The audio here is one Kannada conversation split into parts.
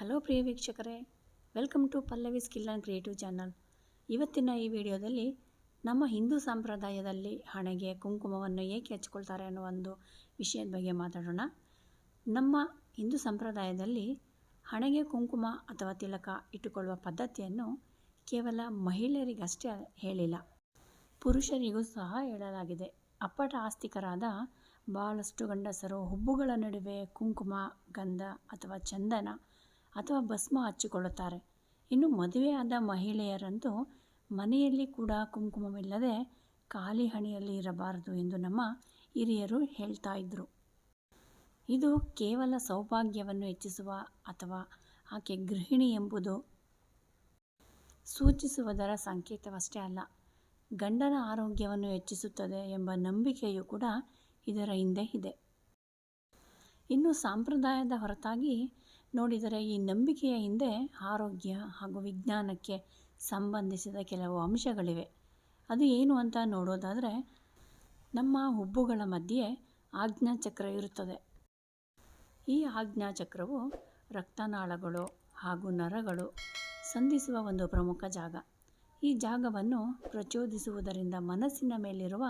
ಹಲೋ ಪ್ರಿಯ ವೀಕ್ಷಕರೇ, welcome to Pallavi skill and creative channel. ಇವತ್ತಿನ ಈ ವಿಡಿಯೋದಲ್ಲಿ ನಮ್ಮ ಹಿಂದೂ ಸಂಪ್ರದಾಯದಲ್ಲಿ ಹಣೆಗೆ ಕುಂಕುಮವನ್ನು ಏಕೆ ಹಚ್ಕೊಳ್ತಾರೆ ಅನ್ನೋ ಒಂದು ವಿಷಯದ ಬಗ್ಗೆ ಮಾತಾಡೋಣ. ನಮ್ಮ ಹಿಂದೂ ಸಂಪ್ರದಾಯದಲ್ಲಿ ಹಣೆಗೆ ಕುಂಕುಮ ಅಥವಾ ತಿಲಕ ಇಟ್ಟುಕೊಳ್ಳುವ ಪದ್ಧತಿಯನ್ನು ಕೇವಲ ಮಹಿಳೆಯರಿಗಷ್ಟೇ ಹೇಳಿಲ್ಲ, ಪುರುಷರಿಗೂ ಸಹ ಹೇಳಲಾಗಿದೆ. ಅಪ್ಪಟ ಆಸ್ತಿಕರಾದ ಬಹಳಷ್ಟು ಗಂಡಸರು ಹುಬ್ಬುಗಳ ನಡುವೆ ಕುಂಕುಮ, ಗಂಧ ಅಥವಾ ಚಂದನ ಅಥವಾ ಭಸ್ಮ ಹಚ್ಚಿಕೊಳ್ಳುತ್ತಾರೆ. ಇನ್ನು ಮದುವೆಯಾದ ಮಹಿಳೆಯರಂತೂ ಮನೆಯಲ್ಲಿ ಕೂಡ ಕುಂಕುಮವಿಲ್ಲದೆ ಖಾಲಿ ಹಣೆಯಲ್ಲಿ ಇರಬಾರದು ಎಂದು ನಮ್ಮ ಹಿರಿಯರು ಹೇಳ್ತಾ ಇದ್ದರು. ಇದು ಕೇವಲ ಸೌಭಾಗ್ಯವನ್ನು ಹೆಚ್ಚಿಸುವ ಅಥವಾ ಆಕೆ ಗೃಹಿಣಿ ಎಂಬುದು ಸೂಚಿಸುವುದರ ಸಂಕೇತವಷ್ಟೇ ಅಲ್ಲ, ಗಂಡನ ಆರೋಗ್ಯವನ್ನು ಹೆಚ್ಚಿಸುತ್ತದೆ ಎಂಬ ನಂಬಿಕೆಯೂ ಕೂಡ ಇದರ ಹಿಂದೆ ಇದೆ. ಇನ್ನು ಸಂಪ್ರದಾಯದ ಹೊರತಾಗಿ ನೋಡಿದರೆ ಈ ನಂಬಿಕೆಯ ಹಿಂದೆ ಆರೋಗ್ಯ ಹಾಗೂ ವಿಜ್ಞಾನಕ್ಕೆ ಸಂಬಂಧಿಸಿದ ಕೆಲವು ಅಂಶಗಳಿವೆ. ಅದು ಏನು ಅಂತ ನೋಡೋದಾದರೆ, ನಮ್ಮ ಹುಬ್ಬುಗಳ ಮಧ್ಯೆ ಆಜ್ಞಾಚಕ್ರ ಇರುತ್ತದೆ. ಈ ಆಜ್ಞಾಚಕ್ರವು ರಕ್ತನಾಳಗಳು ಹಾಗೂ ನರಗಳು ಸಂಧಿಸುವ ಒಂದು ಪ್ರಮುಖ ಜಾಗ. ಈ ಜಾಗವನ್ನು ಪ್ರಚೋದಿಸುವುದರಿಂದ ಮನಸ್ಸಿನ ಮೇಲಿರುವ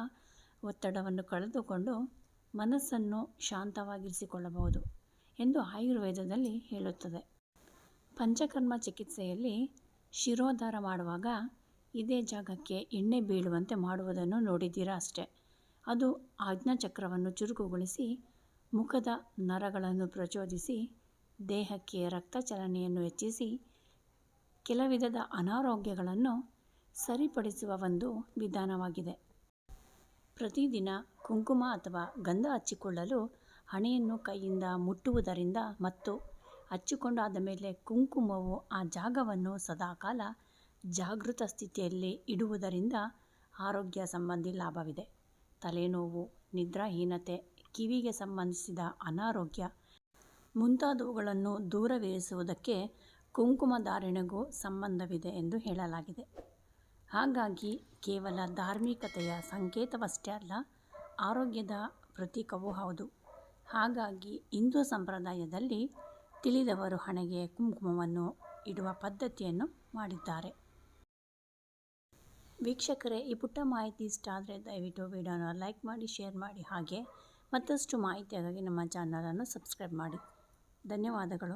ಒತ್ತಡವನ್ನು ಕಳೆದುಕೊಂಡು ಮನಸ್ಸನ್ನು ಶಾಂತವಾಗಿರಿಸಿಕೊಳ್ಳಬಹುದು ಎಂದು ಆಯುರ್ವೇದದಲ್ಲಿ ಹೇಳುತ್ತದೆ. ಪಂಚಕರ್ಮ ಚಿಕಿತ್ಸೆಯಲ್ಲಿ ಶಿರೋಧಾರ ಮಾಡುವಾಗ ಇದೇ ಜಾಗಕ್ಕೆ ಎಣ್ಣೆ ಬೀಳುವಂತೆ ಮಾಡುವುದನ್ನು ನೋಡಿದ್ದೀರಾ ಅಷ್ಟೇ. ಅದು ಆಜ್ಞಾಚಕ್ರವನ್ನು ಚುರುಕುಗೊಳಿಸಿ ಮುಖದ ನರಗಳನ್ನು ಪ್ರಚೋದಿಸಿ ದೇಹಕ್ಕೆ ರಕ್ತ ಚಲನೆಯನ್ನು ಹೆಚ್ಚಿಸಿ ಕೆಲ ವಿಧದ ಅನಾರೋಗ್ಯಗಳನ್ನು ಸರಿಪಡಿಸುವ ಒಂದು ವಿಧಾನವಾಗಿದೆ. ಪ್ರತಿದಿನ ಕುಂಕುಮ ಅಥವಾ ಗಂಧ ಹಚ್ಚಿಕೊಳ್ಳಲು ಹಣೆಯನ್ನು ಕೈಯಿಂದ ಮುಟ್ಟುವುದರಿಂದ ಮತ್ತು ಹಚ್ಚಿಕೊಂಡಾದ ಮೇಲೆ ಕುಂಕುಮವು ಆ ಜಾಗವನ್ನು ಸದಾಕಾಲ ಜಾಗೃತ ಸ್ಥಿತಿಯಲ್ಲಿ ಇಡುವುದರಿಂದ ಆರೋಗ್ಯ ಸಂಬಂಧಿ ಲಾಭವಿದೆ. ತಲೆನೋವು, ನಿದ್ರಾಹೀನತೆ, ಕಿವಿಗೆ ಸಂಬಂಧಿಸಿದ ಅನಾರೋಗ್ಯ ಮುಂತಾದವುಗಳನ್ನು ದೂರವಿರಿಸುವುದಕ್ಕೆ ಕುಂಕುಮ ಧಾರಣೆಗೂ ಸಂಬಂಧವಿದೆ ಎಂದು ಹೇಳಲಾಗಿದೆ. ಹಾಗಾಗಿ ಕೇವಲ ಧಾರ್ಮಿಕತೆಯ ಸಂಕೇತವಷ್ಟೇ ಅಲ್ಲ, ಆರೋಗ್ಯದ ಪ್ರತೀಕವೂ ಹೌದು. ಹಾಗಾಗಿ ಹಿಂದೂ ಸಂಪ್ರದಾಯದಲ್ಲಿ ತಿಳಿದವರು ಹಣೆಗೆ ಕುಂಕುಮವನ್ನು ಇಡುವ ಪದ್ಧತಿಯನ್ನು ಮಾಡಿದ್ದಾರೆ. ವೀಕ್ಷಕರೇ, ಈ ಪುಟ್ಟ ಮಾಹಿತಿ ಇಷ್ಟ ಆದರೆ ದಯವಿಟ್ಟು ವಿಡಿಯೋನ ಲೈಕ್ ಮಾಡಿ, ಶೇರ್ ಮಾಡಿ, ಹಾಗೆ ಮತ್ತಷ್ಟು ಮಾಹಿತಿಯಾಗಿ ನಮ್ಮ ಚಾನಲನ್ನು ಸಬ್ಸ್ಕ್ರೈಬ್ ಮಾಡಿ. ಧನ್ಯವಾದಗಳು.